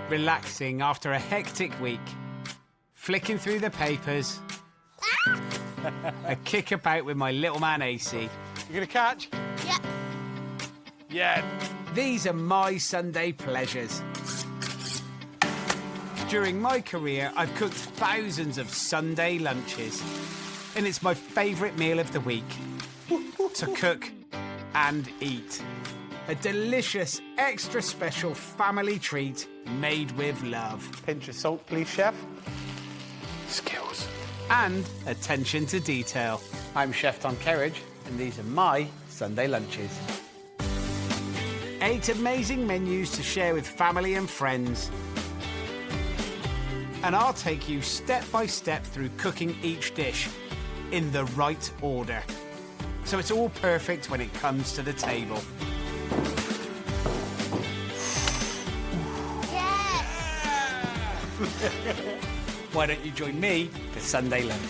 relaxing after a hectic week, flicking through the papers, a kick about with my little man AC. You gonna catch? Yeah. Yeah. These are my Sunday pleasures. During my career, I've cooked thousands of Sunday lunches, and it's my favourite meal of the week to cook and eat. A delicious, extra special family treat made with love. Pinch of salt, please, chef. Skills. And attention to detail. I'm Chef Tom Kerridge, and these are my Sunday lunches. 8 amazing menus to share with family and friends. And I'll take you step by step through cooking each dish in the right order, so it's all perfect when it comes to the table. Yes! Why don't you join me for Sunday lunch?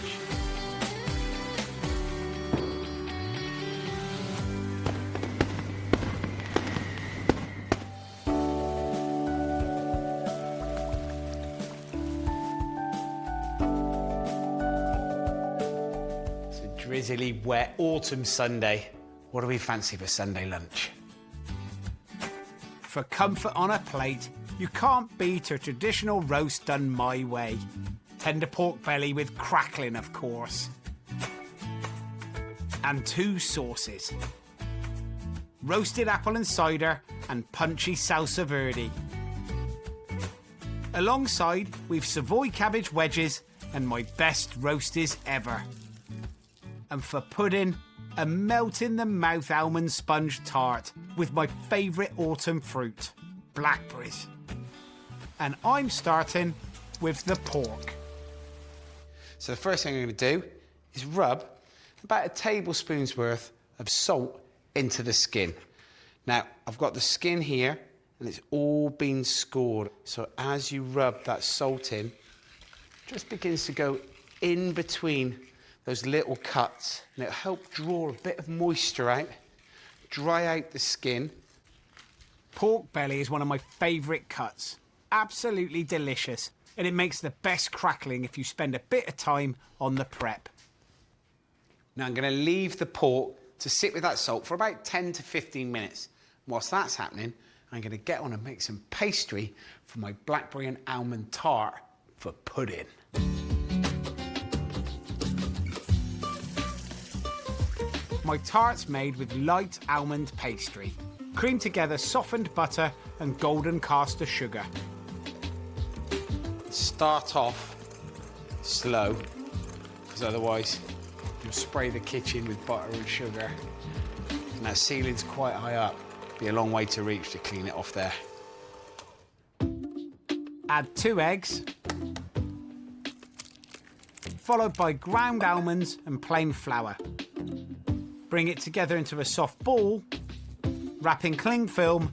Drizzly, wet, autumn Sunday. What do we fancy for Sunday lunch? For comfort on a plate, you can't beat a traditional roast done my way. Tender pork belly with crackling, of course. And 2 sauces. Roasted apple and cider and punchy Salsa Verde. Alongside, we've Savoy cabbage wedges and my best roasties ever. And for pudding, a melt-in-the-mouth almond sponge tart with my favourite autumn fruit, blackberries. And I'm starting with the pork. So the first thing I'm going to do is rub about a tablespoon's worth of salt into the skin. Now, I've got the skin here, and it's all been scored. So as you rub that salt in, it just begins to go in between those little cuts, and it'll help draw a bit of moisture out, dry out the skin. Pork belly is one of my favourite cuts. Absolutely delicious, and it makes the best crackling if you spend a bit of time on the prep. Now I'm going to leave the pork to sit with that salt for about 10 to 15 minutes. Whilst that's happening, I'm going to get on and make some pastry for my blackberry and almond tart for pudding. My tart's made with light almond pastry. Cream together softened butter and golden caster sugar. Start off slow, because otherwise you'll spray the kitchen with butter and sugar. And that ceiling's quite high up. Be a long way to reach to clean it off there. Add 2 eggs, followed by ground almonds and plain flour. Bring it together into a soft ball, wrap in cling film,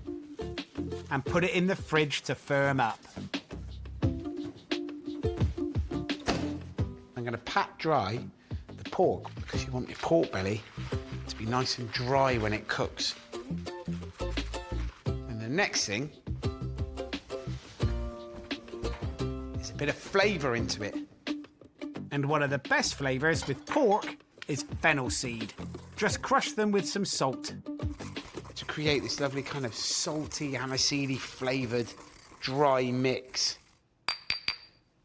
and put it in the fridge to firm up. I'm going to pat dry the pork because you want your pork belly to be nice and dry when it cooks. And the next thing is a bit of flavour into it. And one of the best flavours with pork is fennel seed. Just crush them with some salt. To create this lovely kind of salty, aniseedy flavoured, dry mix.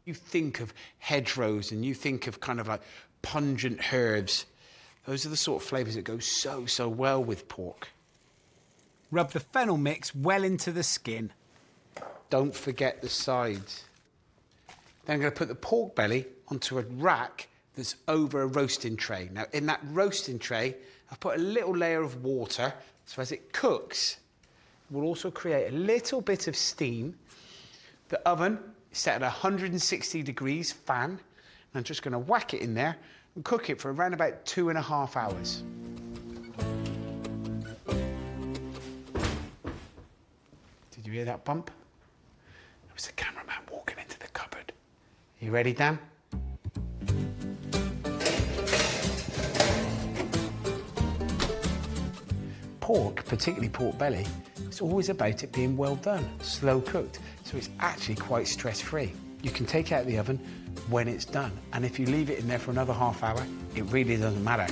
You think of hedgerows and you think of kind of like pungent herbs. Those are the sort of flavours that go so well with pork. Rub the fennel mix well into the skin. Don't forget the sides. Then I'm going to put the pork belly onto a rack that's over a roasting tray. Now, in that roasting tray, I've put a little layer of water, so as it cooks, it will also create a little bit of steam. The oven is set at 160 degrees fan, and I'm just going to whack it in there and cook it for around about 2.5 hours. Did you hear that bump? It was the cameraman walking into the cupboard. Are you ready, Dan? Pork, particularly pork belly, It's always about it being well done, slow cooked, so it's actually quite stress-free. You can take it out of the oven when it's done, and if you leave it in there for another half hour, it really doesn't matter.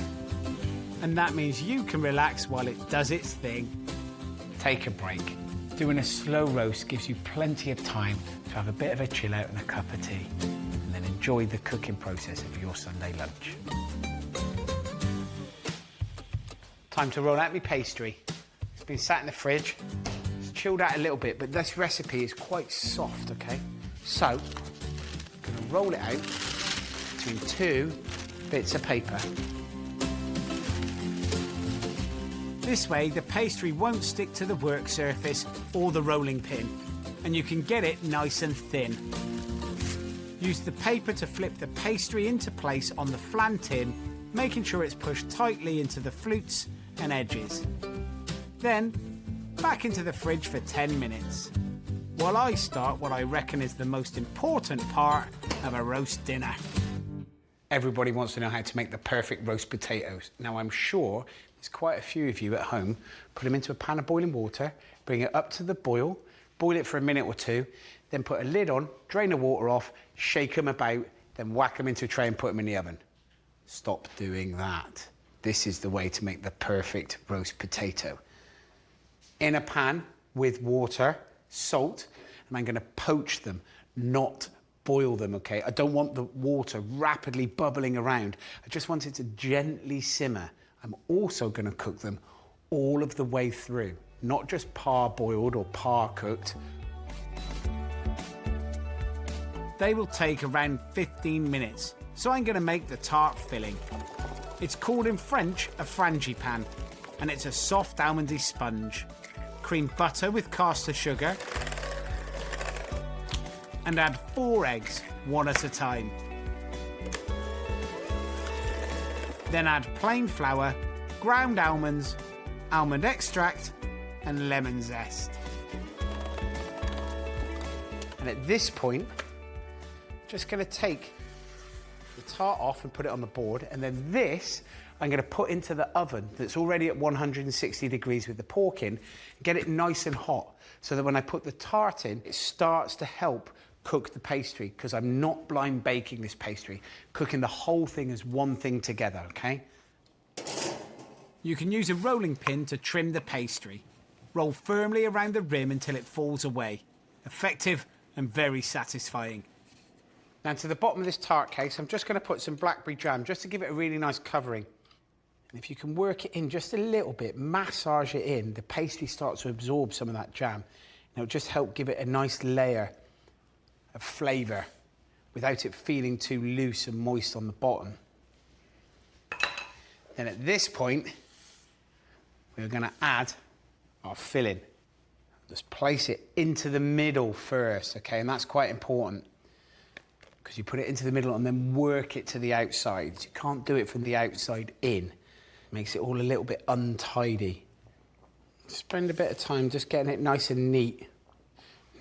And that means you can relax while it does its thing. Take a break. Doing a slow roast gives you plenty of time to have a bit of a chill out and a cup of tea, and then enjoy the cooking process of your Sunday lunch. Time to roll out my pastry. It's been sat in the fridge. It's chilled out a little bit, but this recipe is quite soft, okay? So, I'm gonna roll it out between two bits of paper. This way, the pastry won't stick to the work surface or the rolling pin, and you can get it nice and thin. Use the paper to flip the pastry into place on the flan tin, making sure it's pushed tightly into the flutes and edges. Then, back into the fridge for 10 minutes, while I start what I reckon is the most important part of a roast dinner. Everybody wants to know how to make the perfect roast potatoes. Now, I'm sure there's quite a few of you at home. Put them into a pan of boiling water, bring it up to the boil it for a minute or two, then put a lid on, drain the water off, shake them about, then whack them into a tray and put them in the oven. Stop doing that. This is the way to make the perfect roast potato. In a pan with water, salt, and I'm going to poach them, not boil them, okay? I don't want the water rapidly bubbling around. I just want it to gently simmer. I'm also going to cook them all of the way through, not just par-boiled or par-cooked. They will take around 15 minutes, so I'm going to make the tart filling. It's called in French a Frangipane, and it's a soft almondy sponge. Cream butter with caster sugar, and add 4 eggs, one at a time. Then add plain flour, ground almonds, almond extract, and lemon zest. And at this point, just going to take the tart off and put it on the board, and then this I'm going to put into the oven that's already at 160 degrees with the pork in, get it nice and hot, so that when I put the tart in, it starts to help cook the pastry, because I'm not blind baking this pastry, cooking the whole thing as one thing together, okay? You can use a rolling pin to trim the pastry. Roll firmly around the rim until it falls away. Effective and very satisfying. Now to the bottom of this tart case, I'm just going to put some blackberry jam just to give it a really nice covering. And if you can work it in just a little bit, massage it in, the pastry starts to absorb some of that jam. And it'll just help give it a nice layer of flavour without it feeling too loose and moist on the bottom. Then at this point, we're going to add our filling. Just place it into the middle first, okay? And that's quite important, because you put it into the middle and then work it to the outside. You can't do it from the outside in. It makes it all a little bit untidy. Spend a bit of time just getting it nice and neat.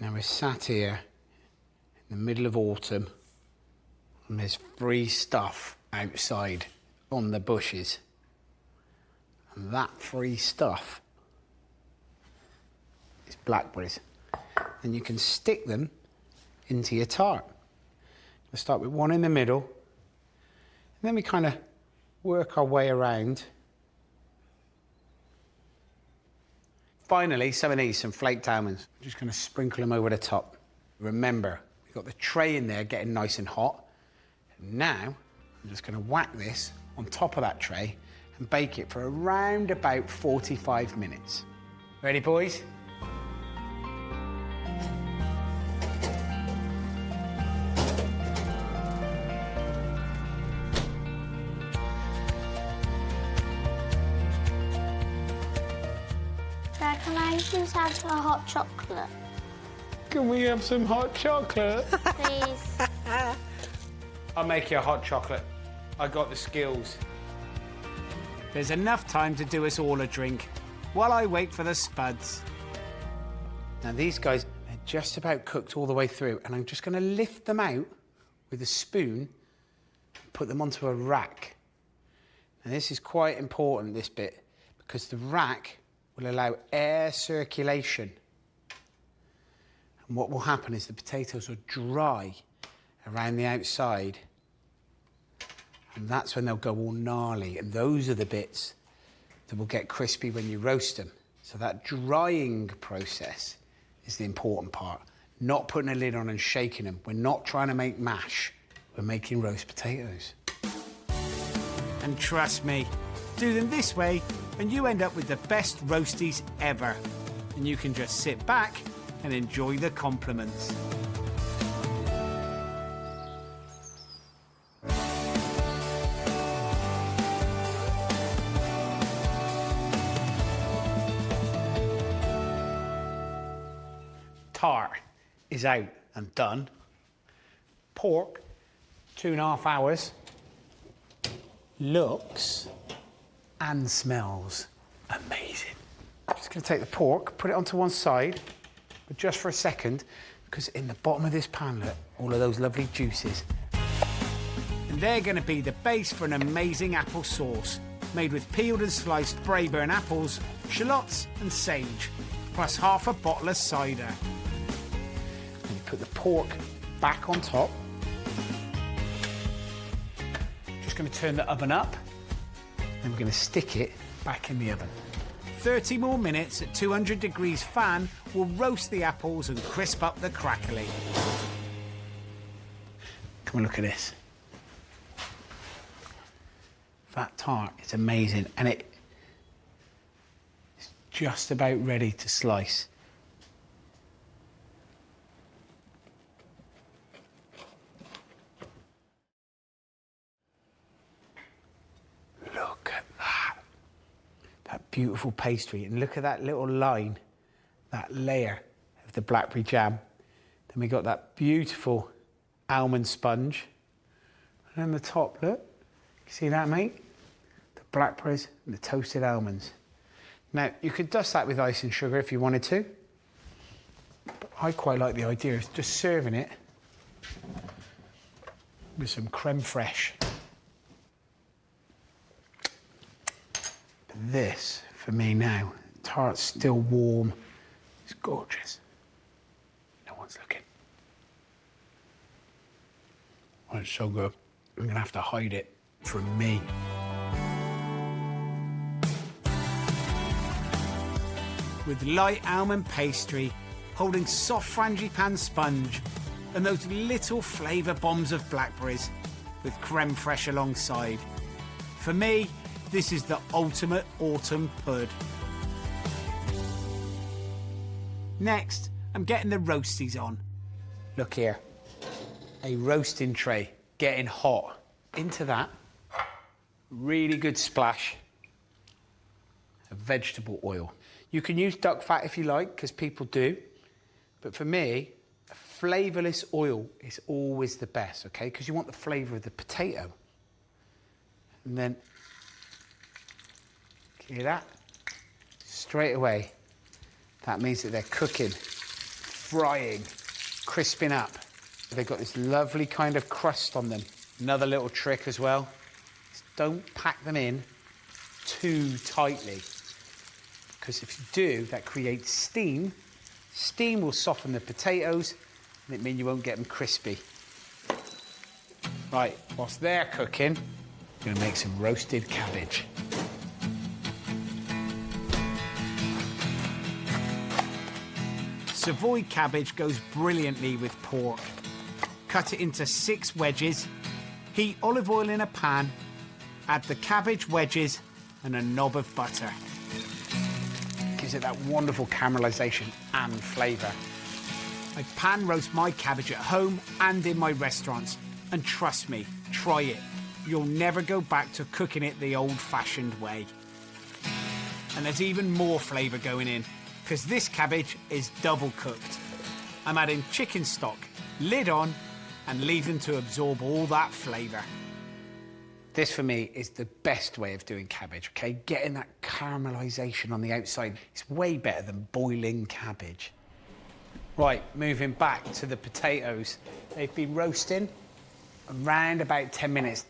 Now we're sat here in the middle of autumn, and there's free stuff outside on the bushes. And that free stuff is blackberries. And you can stick them into your tart. We'll start with one in the middle, and then we kind of work our way around. Finally, some of these, some flaked almonds. I'm just going to sprinkle them over the top. Remember, we've got the tray in there getting nice and hot. And now, I'm just going to whack this on top of that tray and bake it for around about 45 minutes. Ready, boys? Dad, can I just have a hot chocolate? Can we have some hot chocolate? Please. I'll make you a hot chocolate. I got the skills. There's enough time to do us all a drink while I wait for the spuds. Now these guys are just about cooked all the way through, and I'm just going to lift them out with a spoon and put them onto a rack. Now this is quite important, this bit, because the rack will allow air circulation. And what will happen is the potatoes will dry around the outside. And that's when they'll go all gnarly. And those are the bits that will get crispy when you roast them. So that drying process is the important part. Not putting a lid on and shaking them. We're not trying to make mash. We're making roast potatoes. And trust me, do them this way and you end up with the best roasties ever. And you can just sit back and enjoy the compliments. Tart is out and done. Pork, 2.5 hours. Looks and smells amazing. I'm just going to take the pork, put it onto one side, but just for a second, because in the bottom of this pan, look, all of those lovely juices. And they're going to be the base for an amazing apple sauce, made with peeled and sliced Braised apples, shallots and sage, plus half a bottle of cider. And you put the pork back on top. Just going to turn the oven up, and we're going to stick it back in the oven. 30 more minutes at 200 degrees fan will roast the apples and crisp up the crackly. Come and look at this. That tart is amazing, and it's just about ready to slice. Look at that. That beautiful pastry, and look at that little line, that layer of the blackberry jam. Then we got that beautiful almond sponge. And then the top, look. You see that, mate? The blackberries and the toasted almonds. Now, you could dust that with ice and sugar if you wanted to. But I quite like the idea of just serving it with some creme fraiche. But this, for me now, tart's still warm. It's gorgeous. No one's looking. Oh, it's so good. I'm going to have to hide it from me. With light almond pastry, holding soft Frangipane sponge, and those little flavour bombs of blackberries, with creme fraiche alongside. For me, this is the ultimate autumn pud. Next, I'm getting the roasties on. Look here, a roasting tray, getting hot. Into that, really good splash of vegetable oil. You can use duck fat if you like, because people do. But for me, a flavourless oil is always the best, okay? Because you want the flavour of the potato. And then, hear that? Straight away, that means that they're cooking, frying, crisping up. They've got this lovely kind of crust on them. Another little trick as well, is don't pack them in too tightly. Because if you do, that creates steam. Steam will soften the potatoes, and it means you won't get them crispy. Right, whilst they're cooking, I'm going to make some roasted cabbage. Savoy cabbage goes brilliantly with pork. Cut it into 6 wedges, heat olive oil in a pan, add the cabbage wedges and a knob of butter. Gives it that wonderful caramelisation and flavour. I pan roast my cabbage at home and in my restaurants. And trust me, try it. You'll never go back to cooking it the old-fashioned way. And there's even more flavour going in, because this cabbage is double cooked. I'm adding chicken stock, lid on, and leave them to absorb all that flavour. This, for me, is the best way of doing cabbage, okay? Getting that caramelisation on the outside is way better than boiling cabbage. Right, moving back to the potatoes. They've been roasting around about 10 minutes.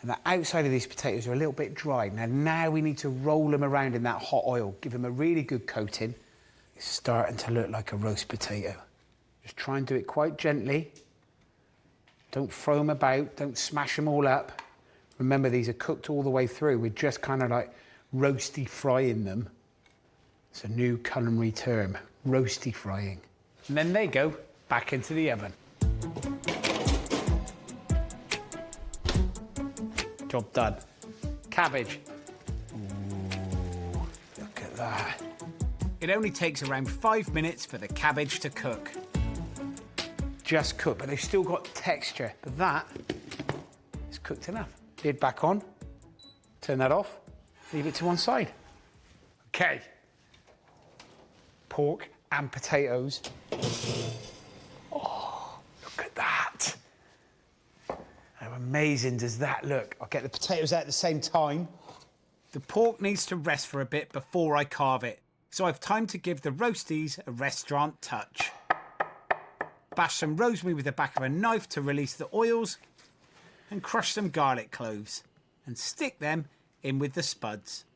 And the outside of these potatoes are a little bit dry. Now we need to roll them around in that hot oil, give them a really good coating. It's starting to look like a roast potato. Just try and do it quite gently. Don't throw them about, don't smash them all up. Remember, these are cooked all the way through. We're just kind of like roasty frying them. It's a new culinary term, roasty frying. And then they go back into the oven. Job done. Cabbage. Ooh, look at that. It only takes around 5 minutes for the cabbage to cook. Just cooked, but they've still got texture. But that is cooked enough. Lid back on, turn that off, leave it to one side. Okay. Pork and potatoes. Oh, look at that. How amazing does that look? I'll get the potatoes out at the same time. The pork needs to rest for a bit before I carve it, so I've time to give the roasties a restaurant touch. Bash some rosemary with the back of a knife to release the oils, and crush some garlic cloves and stick them in with the spuds.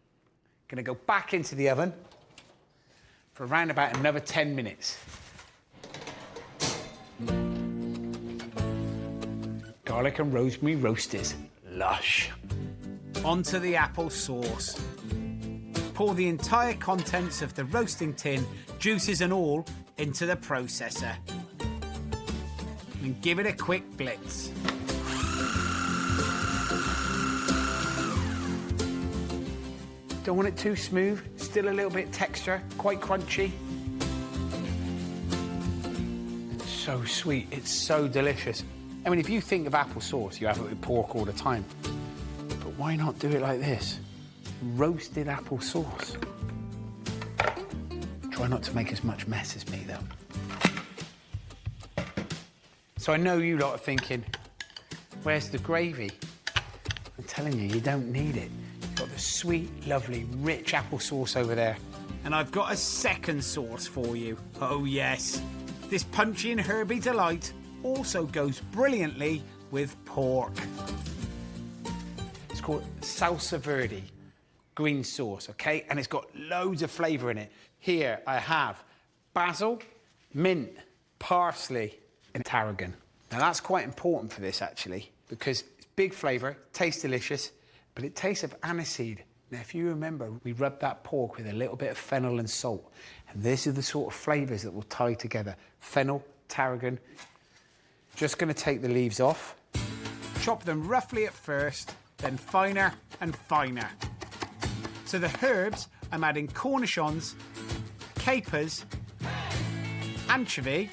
Gonna go back into the oven for around about another 10 minutes. Garlic and rosemary roasties, lush. Onto the apple sauce. Pour the entire contents of the roasting tin, juices and all, into the processor. And give it a quick blitz. Don't want it too smooth, still a little bit texture, quite crunchy. It's so sweet, it's so delicious. I mean, if you think of applesauce, you have it with pork all the time. But why not do it like this? Roasted applesauce. Try not to make as much mess as me, though. So I know you lot are thinking, where's the gravy? I'm telling you, you don't need it. You've got the sweet, lovely, rich applesauce over there. And I've got a second sauce for you. Oh yes. This punchy and herby delight also goes brilliantly with pork. It's called Salsa Verde, green sauce, okay? And it's got loads of flavour in it. Here I have basil, mint, parsley, and tarragon. Now that's quite important for this actually, because it's big flavour, tastes delicious, but it tastes of aniseed. Now if you remember, we rubbed that pork with a little bit of fennel and salt, and these are the sort of flavours that will tie together. Fennel, tarragon. Just going to take the leaves off. Chop them roughly at first, then finer and finer. To the herbs, I'm adding cornichons, capers, anchovy,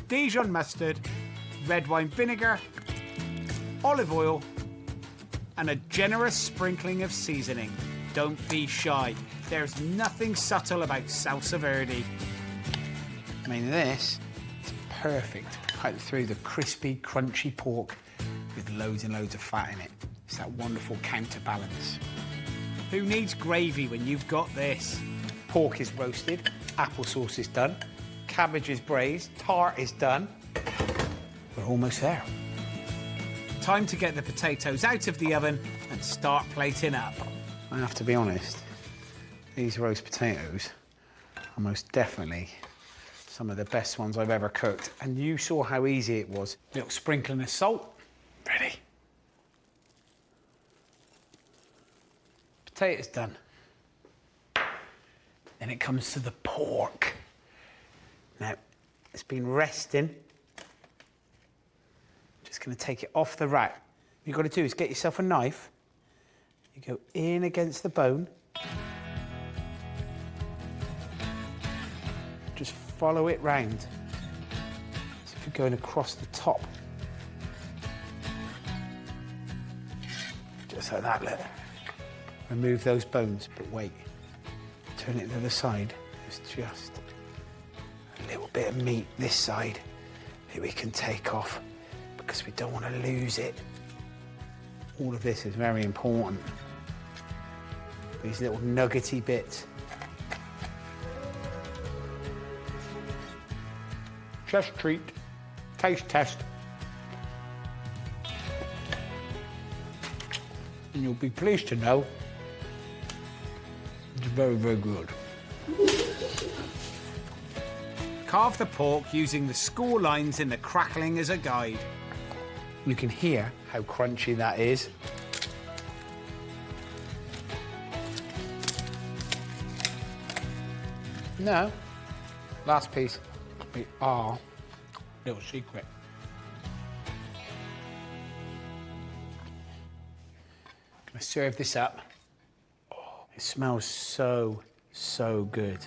Dijon mustard, red wine vinegar, olive oil, and a generous sprinkling of seasoning. Don't be shy. There's nothing subtle about Salsa Verde. I mean, this is perfect. Right through the crispy, crunchy pork with loads and loads of fat in it. It's that wonderful counterbalance. Who needs gravy when you've got this? Pork is roasted, applesauce is done, cabbage is braised, tart is done. We're almost there. Time to get the potatoes out of the oven and start plating up. I have to be honest, these roast potatoes are most definitely some of the best ones I've ever cooked. And you saw how easy it was. A little sprinkling of salt. Ready. Potatoes done. Then it comes to the pork. Now, it's been resting. Just going to take it off the rack. What you've got to do is get yourself a knife. You go in against the bone. Just follow it round. So if you're going across the top. Just like that, look. Remove those bones, but wait. Turn it to the other side. There's just a little bit of meat this side that we can take off because we don't want to lose it. All of this is very important. These little nuggety bits. Just treat, taste test. And you'll be pleased to know it's very, very good. Carve the pork using the score lines in the crackling as a guide. You can hear how crunchy that is. No, last piece will be our little secret. Gonna serve this up. Oh, it smells so, so good.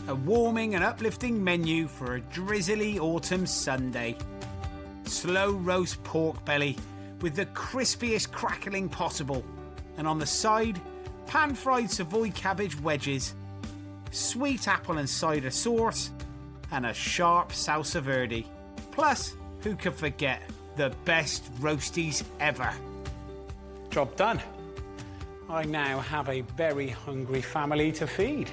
A warming and uplifting menu for a drizzly autumn Sunday. Slow roast pork belly with the crispiest crackling possible. And on the side, pan-fried Savoy cabbage wedges, sweet apple and cider sauce, and a sharp Salsa Verde. Plus, who could forget the best roasties ever? Job done. I now have a very hungry family to feed.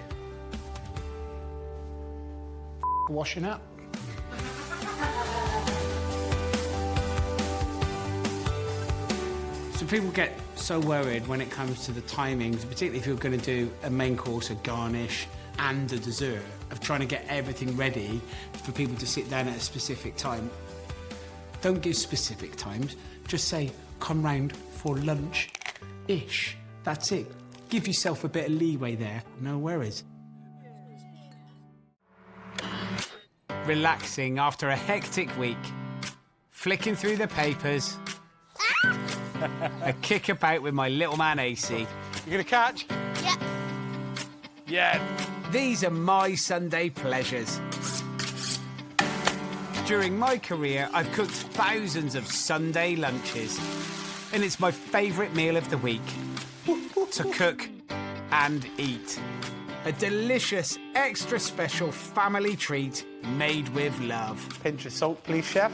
Washing up. So people get so worried when it comes to the timings, particularly if you're going to do a main course, a garnish and a dessert, of trying to get everything ready for people to sit down at a specific time. Don't give specific times, just say come round for lunch-ish. That's it. Give yourself a bit of leeway there, no worries. Relaxing after a hectic week. Flicking through the papers. A kick about with my little man AC. You gonna catch? Yeah. Yeah. These are my Sunday pleasures. During my career, I've cooked thousands of Sunday lunches. And it's my favourite meal of the week. To cook and eat. A delicious, extra special family treat made with love. Pinch of salt, please, chef.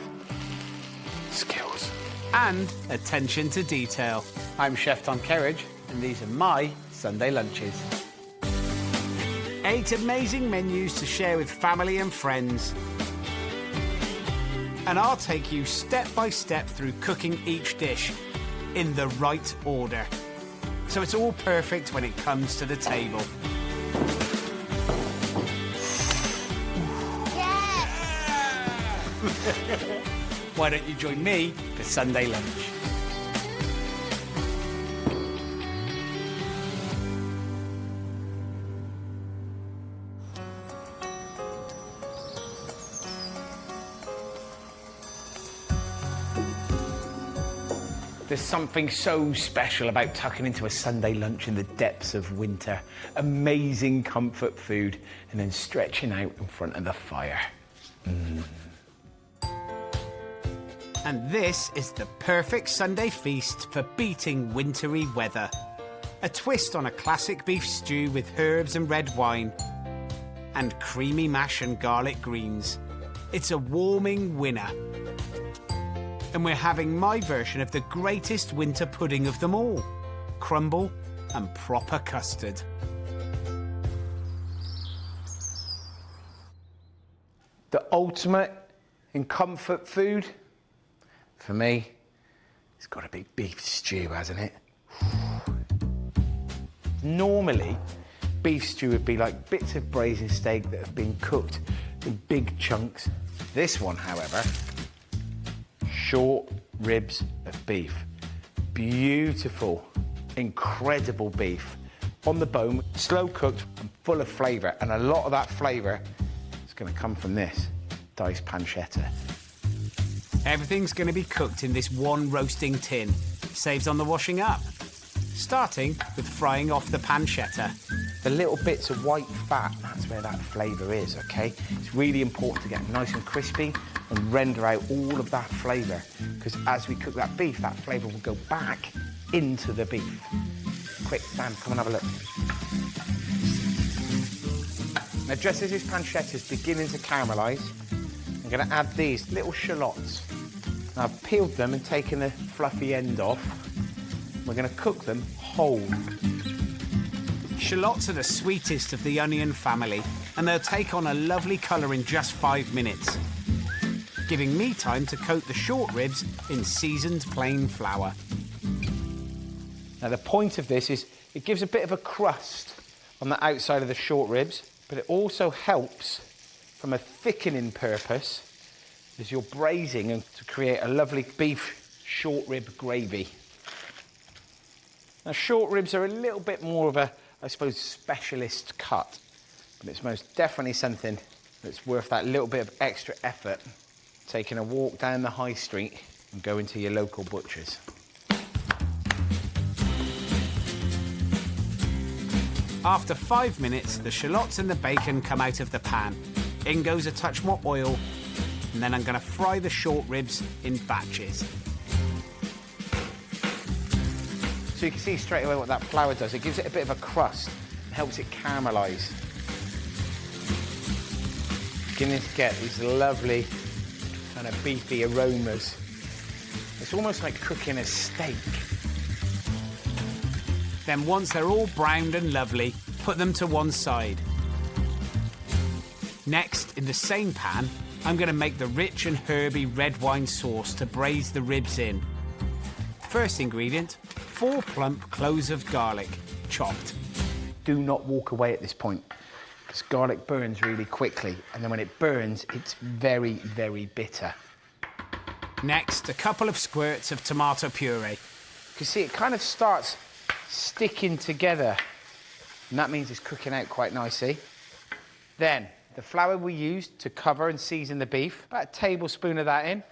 Skills. And attention to detail. I'm Chef Tom Kerridge, and these are my Sunday lunches. 8 amazing menus to share with family and friends. And I'll take you step by step through cooking each dish in the right order. So it's all perfect when it comes to the table. Why don't you join me for Sunday lunch? There's something so special about tucking into a Sunday lunch in the depths of winter. Amazing comfort food, and then stretching out in front of the fire. And this is the perfect Sunday feast for beating wintry weather. A twist on a classic beef stew with herbs and red wine. And creamy mash and garlic greens. It's a warming winner. And we're having my version of the greatest winter pudding of them all. Crumble and proper custard. The ultimate in comfort food, for me, it's got to be beef stew, hasn't it? Normally, beef stew would be like bits of braised steak that have been cooked in big chunks. This one, however, short ribs of beef. Beautiful, incredible beef. On the bone, slow cooked and full of flavour. And a lot of that flavour is going to come from this diced pancetta. Everything's going to be cooked in this one roasting tin. Saves on the washing up. Starting with frying off the pancetta. The little bits of white fat, that's where that flavour is, OK? It's really important to get them nice and crispy and render out all of that flavour, because as we cook that beef, that flavour will go back into the beef. Quick, Dan, come and have a look. Now, just as this pancetta is beginning to caramelise, I'm going to add these little shallots. Now, I've peeled them and taken the fluffy end off. We're going to cook them whole. Shallots are the sweetest of the onion family, and they'll take on a lovely colour in just 5 minutes. giving me time to coat the short ribs in seasoned plain flour. Now the point of this is it gives a bit of a crust on the outside of the short ribs, but it also helps from a thickening purpose as you're braising and to create a lovely beef short rib gravy. Now short ribs are a little bit more of a, I suppose, specialist cut, but it's most definitely something that's worth that little bit of extra effort, taking a walk down the high street and going to your local butcher's. After 5 minutes, the shallots and the bacon come out of the pan. In goes a touch more oil, and then I'm going to fry the short ribs in batches. So you can see straight away what that flour does. It gives it a bit of a crust and helps it caramelise. Beginning to get these lovely kind of beefy aromas. It's almost like cooking a steak. Then once they're all browned and lovely, put them to one side. Next, in the same pan, I'm going to make the rich and herby red wine sauce to braise the ribs in. First ingredient, 4 plump cloves of garlic, chopped. Do not walk away at this point, because garlic burns really quickly, and then when it burns, it's very, very bitter. Next, a couple of squirts of tomato puree. You can see it kind of starts sticking together, and that means it's cooking out quite nicely. Then, the flour we used to cover and season the beef, about a tablespoon of that in.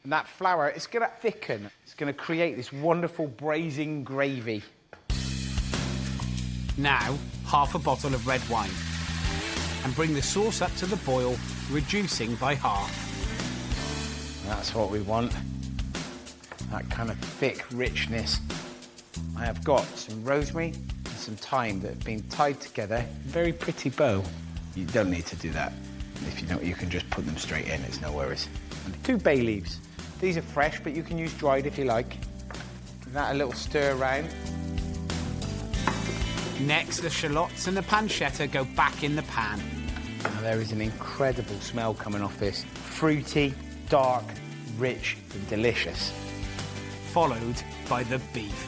And that flour, it's going to thicken. It's going to create this wonderful braising gravy. Now, half a bottle of red wine. And bring the sauce up to the boil, reducing by half. That's what we want. That kind of thick richness. I have got some rosemary and some thyme that have been tied together. A very pretty bow. You don't need to do that. If you don't, you can just put them straight in, it's no worries. And 2 bay leaves. These are fresh, but you can use dried if you like. Give that a little stir around. Next, the shallots and the pancetta go back in the pan. Now, there is an incredible smell coming off this. Fruity, dark, rich, and delicious. Followed by the beef.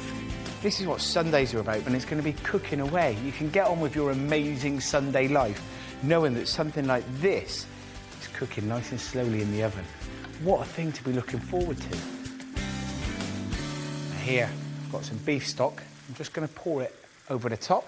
This is what Sundays are about, and it's going to be cooking away. You can get on with your amazing Sunday life, knowing that something like this is cooking nice and slowly in the oven. What a thing to be looking forward to. Here, I've got some beef stock. I'm just going to pour it over the top.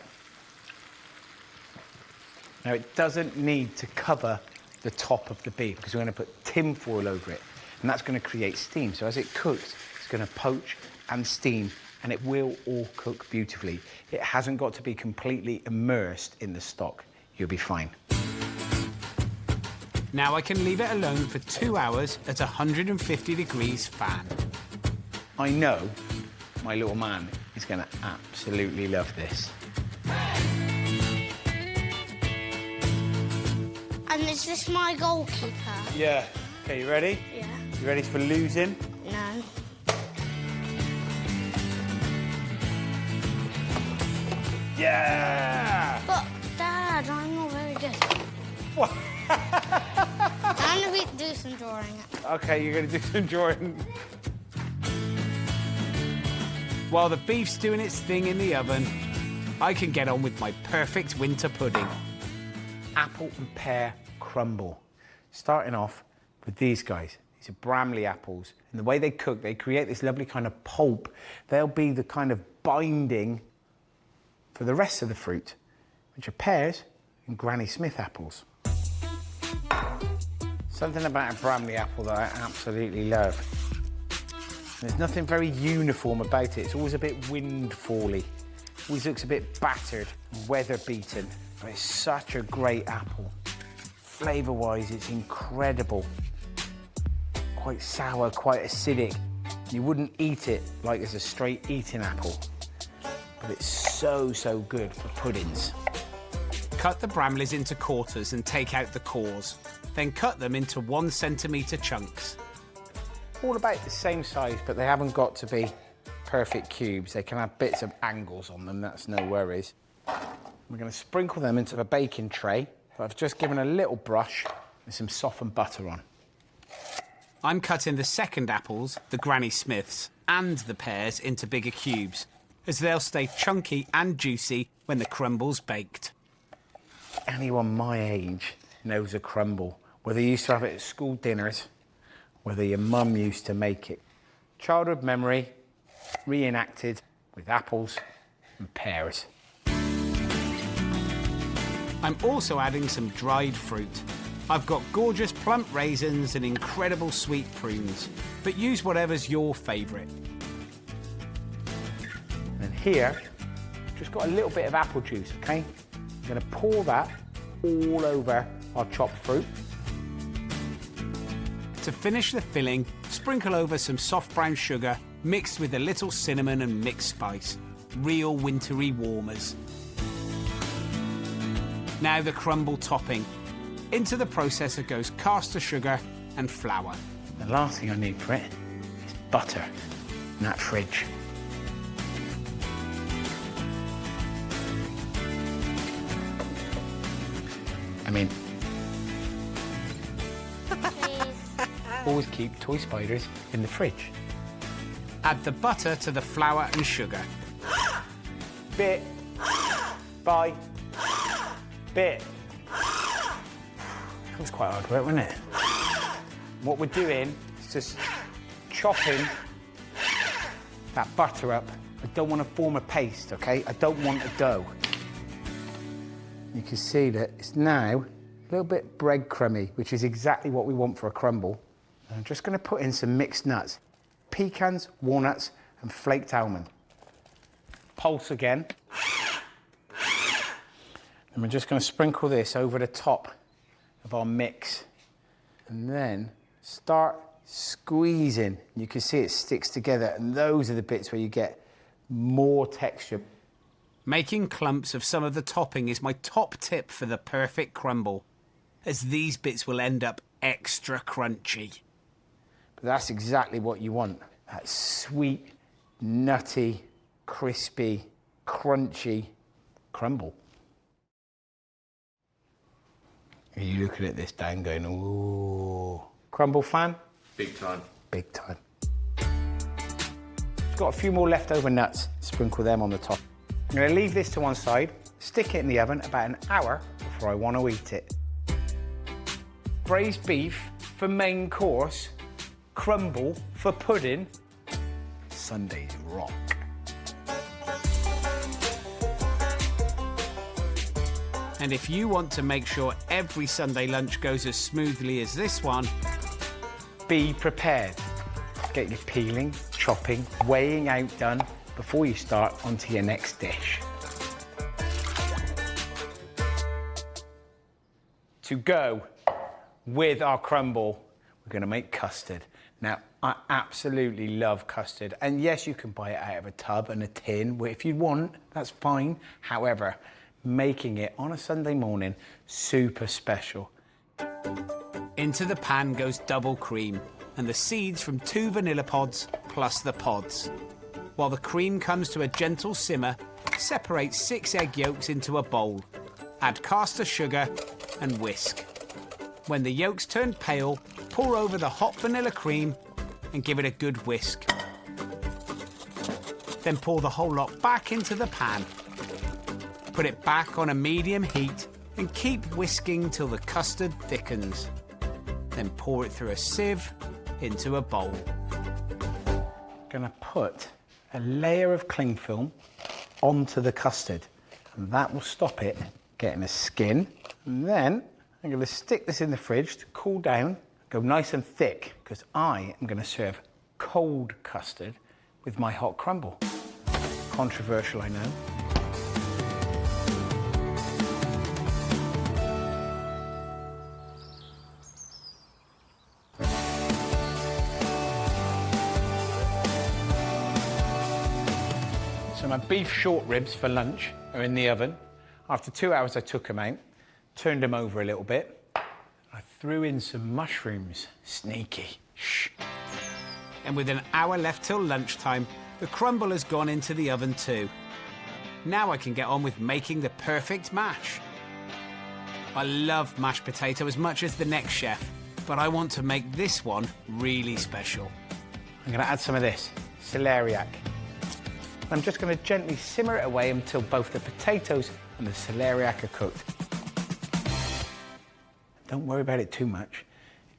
Now, it doesn't need to cover the top of the beef because we're going to put tin foil over it, and that's going to create steam. So as it cooks, it's going to poach and steam, and it will all cook beautifully. It hasn't got to be completely immersed in the stock. You'll be fine. Now I can leave it alone for 2 hours at 150 degrees fan. I know my little man is going to absolutely love this. And is this my goalkeeper? Yeah. Okay, you ready? Yeah. You ready for losing? No. Yeah! But, Dad, I'm not very good. What? I'm going to do some drawing. Okay, you're going to do some drawing. While the beef's doing its thing in the oven, I can get on with my perfect winter pudding. Apple and pear crumble. Starting off with these guys. These are Bramley apples. And the way they cook, they create this lovely kind of pulp. They'll be the kind of binding for the rest of the fruit, which are pears and Granny Smith apples. Something about a Bramley apple that I absolutely love. There's nothing very uniform about it. It's always a bit windfally. Always looks a bit battered, weather-beaten. But it's such a great apple. Flavour-wise, it's incredible. Quite sour, quite acidic. You wouldn't eat it like as a straight eating apple. But it's so, so good for puddings. Cut the Bramleys into quarters and take out the cores. Then cut them into 1 centimetre chunks. All about the same size, but they haven't got to be perfect cubes. They can have bits of angles on them, that's no worries. We're going to sprinkle them into a baking tray that I've just given a little brush with some softened butter on. I'm cutting the second apples, the Granny Smiths, and the pears into bigger cubes, as they'll stay chunky and juicy when the crumble's baked. Anyone my age knows a crumble, whether you used to have it at school dinners, whether your mum used to make it. Childhood memory, reenacted with apples and pears. I'm also adding some dried fruit. I've got gorgeous plump raisins and incredible sweet prunes, but use whatever's your favourite. And here, just got a little bit of apple juice, okay? I'm gonna pour that all over our chopped fruit. To finish the filling, sprinkle over some soft brown sugar mixed with a little cinnamon and mixed spice. Real wintry warmers. Now the crumble topping. Into the processor goes caster sugar and flour. The last thing I need for it is butter in that fridge. I mean, Please. always keep toy spiders in the fridge. Add the butter to the flour and sugar. Bit by bit. That was quite hard work, wasn't it? What we're doing is just chopping that butter up. I don't want to form a paste, okay? I don't want a dough. You can see that it's now a little bit breadcrumby, which is exactly what we want for a crumble. And I'm just going to put in some mixed nuts. Pecans, walnuts, and flaked almond. Pulse again. And we're just going to sprinkle this over the top of our mix. And then start squeezing. You can see it sticks together, and those are the bits where you get more texture. Making clumps of some of the topping is my top tip for the perfect crumble, as these bits will end up extra crunchy. But that's exactly what you want. That sweet, nutty, crispy, crunchy crumble. Are you looking at this, Dan, going, ooh. Crumble fan? Big time. Big time. Got a few more leftover nuts. Sprinkle them on the top. I'm going to leave this to one side, stick it in the oven about an hour before I want to eat it. Braised beef for main course, crumble for pudding. Sundays rock. And if you want to make sure every Sunday lunch goes as smoothly as this one, Be prepared. Get your peeling, chopping, weighing out done before you start onto your next dish. To go with our crumble, we're going to make custard. Now, I absolutely love custard. And yes, you can buy it out of a tub and a tin. If you want, that's fine. However, making it on a Sunday morning, super special. into the pan goes double cream and the seeds from 2 vanilla pods plus the pods. While the cream comes to a gentle simmer, separate 6 egg yolks into a bowl. Add caster sugar and whisk. When the yolks turn pale, pour over the hot vanilla cream and give it a good whisk. Then pour the whole lot back into the pan. Put it back on a medium heat and keep whisking till the custard thickens. Then pour it through a sieve into a bowl. Gonna put a layer of cling film onto the custard, and that will stop it getting a skin. And then I'm gonna stick this in the fridge to cool down, go nice and thick, because I am gonna serve cold custard with my hot crumble. Controversial, I know. So my beef short ribs for lunch are in the oven. After 2 hours, I took them out, turned them over a little bit. I threw in some mushrooms. Sneaky. Shh. And with an hour left till lunchtime, the crumble has gone into the oven too. Now I can get on with making the perfect mash. I love mashed potato as much as the next chef, But I want to make this one really special. I'm going to add some of this celeriac. I'm just going to gently simmer it away until both the potatoes and the celeriac are cooked. Don't worry about it too much.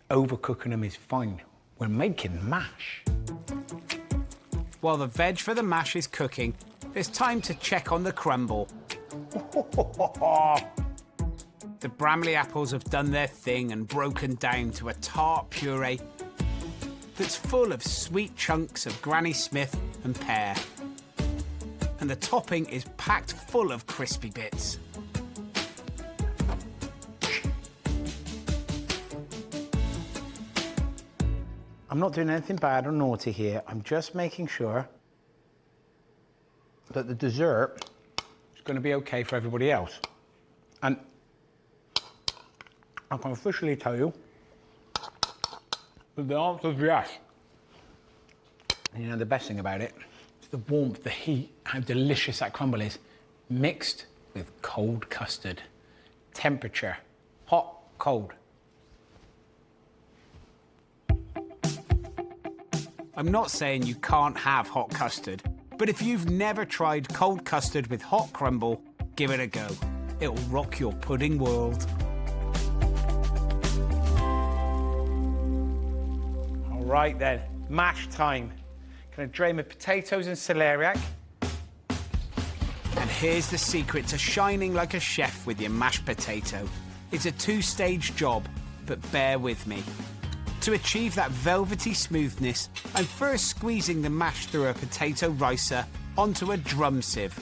Overcooking them is fine. We're making mash. While the veg for the mash is cooking, it's time to check on the crumble. The Bramley apples have done their thing and broken down to a tart puree that's full of sweet chunks of Granny Smith and pear. And the topping is packed full of crispy bits. I'm not doing anything bad or naughty here. I'm just making sure that the dessert is going to be okay for everybody else. And I can officially tell you that the answer is yes. And you know the best thing about it? It's the warmth, the heat, how delicious that crumble is, mixed with cold custard. Temperature, hot, cold. I'm not saying you can't have hot custard, but if you've never tried cold custard with hot crumble, give it a go. It'll rock your pudding world. All right then, mash time. Gonna drain my potatoes and celeriac. And here's the secret to shining like a chef with your mashed potato. It's a two-stage job, but bear with me. To achieve that velvety smoothness, I'm first squeezing the mash through a potato ricer onto a drum sieve.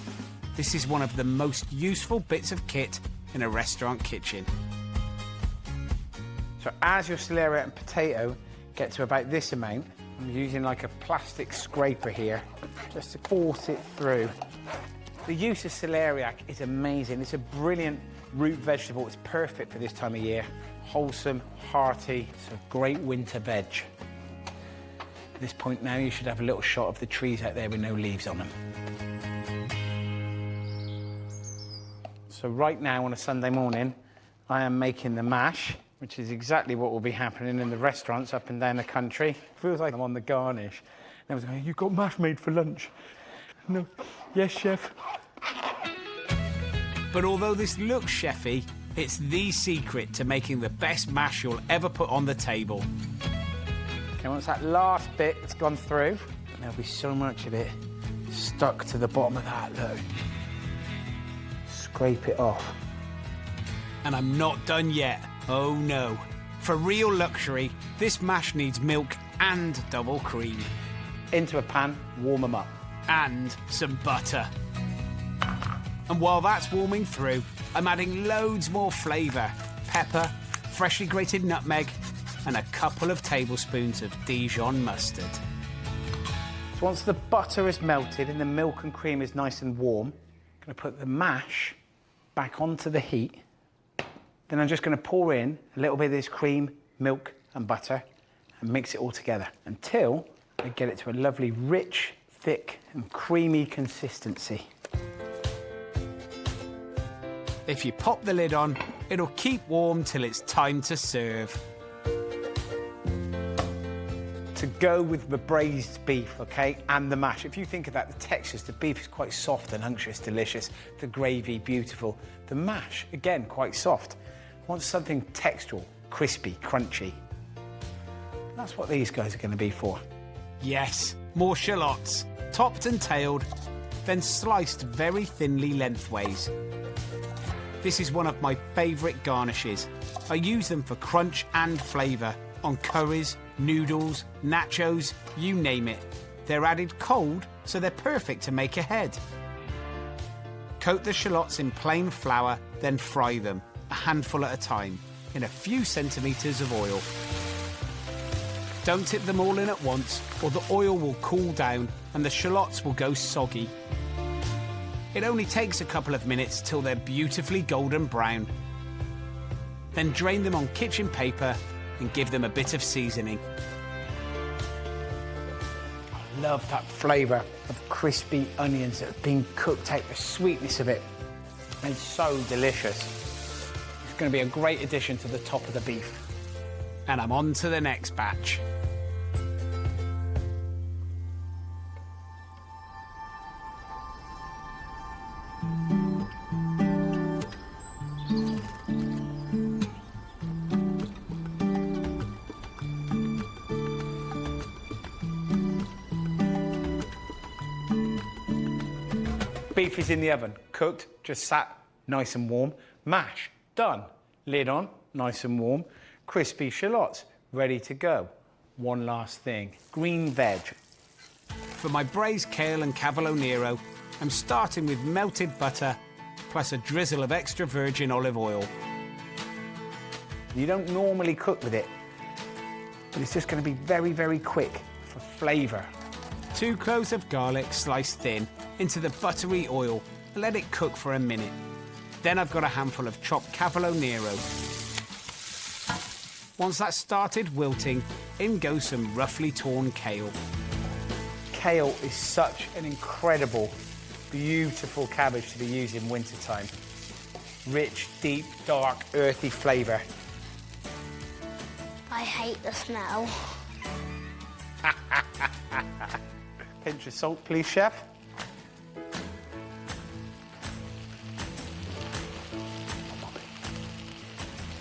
This is one of the most useful bits of kit in a restaurant kitchen. So as your celeriac and potato get to about this amount, I'm using like a plastic scraper here just to force it through. The use of celeriac is amazing. It's a brilliant root vegetable. It's perfect for this time of year. Wholesome, hearty, it's a great winter veg. At this point now, you should have a little shot of the trees out there with no leaves on them. So right now on a Sunday morning, I am making the mash, which is exactly what will be happening in the restaurants up and down the country. Feels like I'm on the garnish. And I was going, "You got mash made for lunch?" No, yes, chef. But although this looks chefy, it's the secret to making the best mash you'll ever put on the table. Okay, once that last bit has gone through, there'll be so much of it stuck to the bottom of that, look. Scrape it off. And I'm not done yet. Oh no. For real luxury, this mash needs milk and double cream. Into a pan, warm them up. And some butter. And while that's warming through, I'm adding loads more flavour. Pepper, freshly grated nutmeg, and a couple of tablespoons of Dijon mustard. So once the butter is melted and the milk and cream is nice and warm, I'm going to put the mash back onto the heat. Then I'm just going to pour in a little bit of this cream, milk and butter and mix it all together until I get it to a lovely, rich, thick and creamy consistency. If you pop the lid on, it'll keep warm till it's time to serve. To go with the braised beef, okay, and the mash. If you think of that, the textures, the beef is quite soft and unctuous, delicious. The gravy, beautiful. The mash, again, quite soft. I want something textural, crispy, crunchy. That's what these guys are going to be for. Yes, more shallots, topped and tailed, then sliced very thinly lengthways. This is one of my favourite garnishes. I use them for crunch and flavour on curries, noodles, nachos, you name it. They're added cold, so they're perfect to make ahead. Coat the shallots in plain flour, then fry them, a handful at a time, in a few centimetres of oil. Don't tip them all in at once, or the oil will cool down and the shallots will go soggy. It only takes a couple of minutes till they're beautifully golden brown. Then drain them on kitchen paper and give them a bit of seasoning. I love that flavour of crispy onions that have been cooked out, the sweetness of it. It's so delicious. It's going to be a great addition to the top of the beef. And I'm on to the next batch. Beef is in the oven, cooked, just sat nice and warm. Mash, done. Lid on, nice and warm. Crispy shallots, ready to go. One last thing, green veg. For my braised kale and Cavalo Nero, I'm starting with melted butter plus a drizzle of extra virgin olive oil. You don't normally cook with it, but it's just going to be very, very quick for flavour. 2 cloves of garlic sliced thin into the buttery oil and let it cook for a minute. Then I've got a handful of chopped Cavalo Nero. Once that's started wilting, in goes some roughly torn kale. Kale is such an incredible, beautiful cabbage to be used in wintertime. Rich, deep, dark, earthy flavour. I hate the smell. Pinch of salt, please, chef.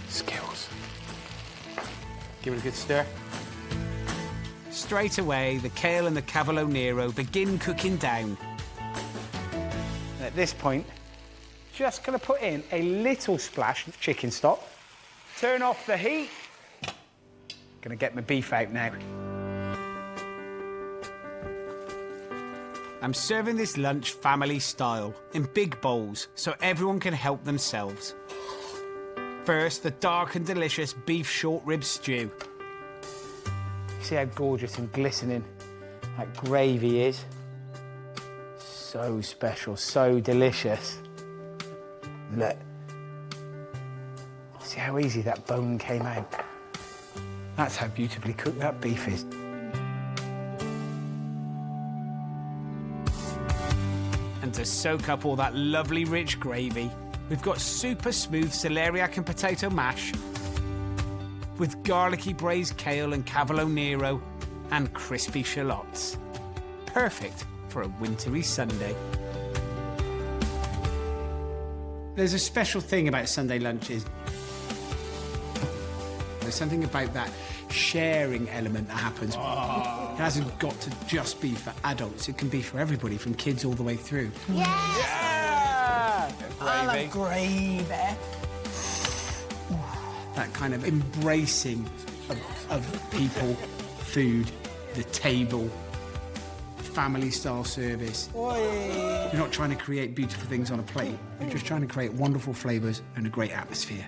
Skills. Give it a good stir. Straight away, the kale and the Cavalo Nero begin cooking down. And at this point, just going to put in a little splash of chicken stock. Turn off the heat. Going to get my beef out now. I'm serving this lunch family style, in big bowls, so everyone can help themselves. First, the dark and delicious beef short rib stew. See how gorgeous and glistening that gravy is? So special, so delicious. Look. See how easy that bone came out? That's how beautifully cooked that beef is. And to soak up all that lovely rich gravy, we've got super smooth celeriac and potato mash with garlicky braised kale and Cavalo Nero and crispy shallots. Perfect for a wintry Sunday. There's a special thing about Sunday lunches. There's something about that sharing element that happens. It hasn't got to just be for adults. It can be for everybody, from kids all the way through. Yes! Yeah! I love gravy. That kind of embracing of people, food, the table, family-style service. You're not trying to create beautiful things on a plate. You're just trying to create wonderful flavours and a great atmosphere.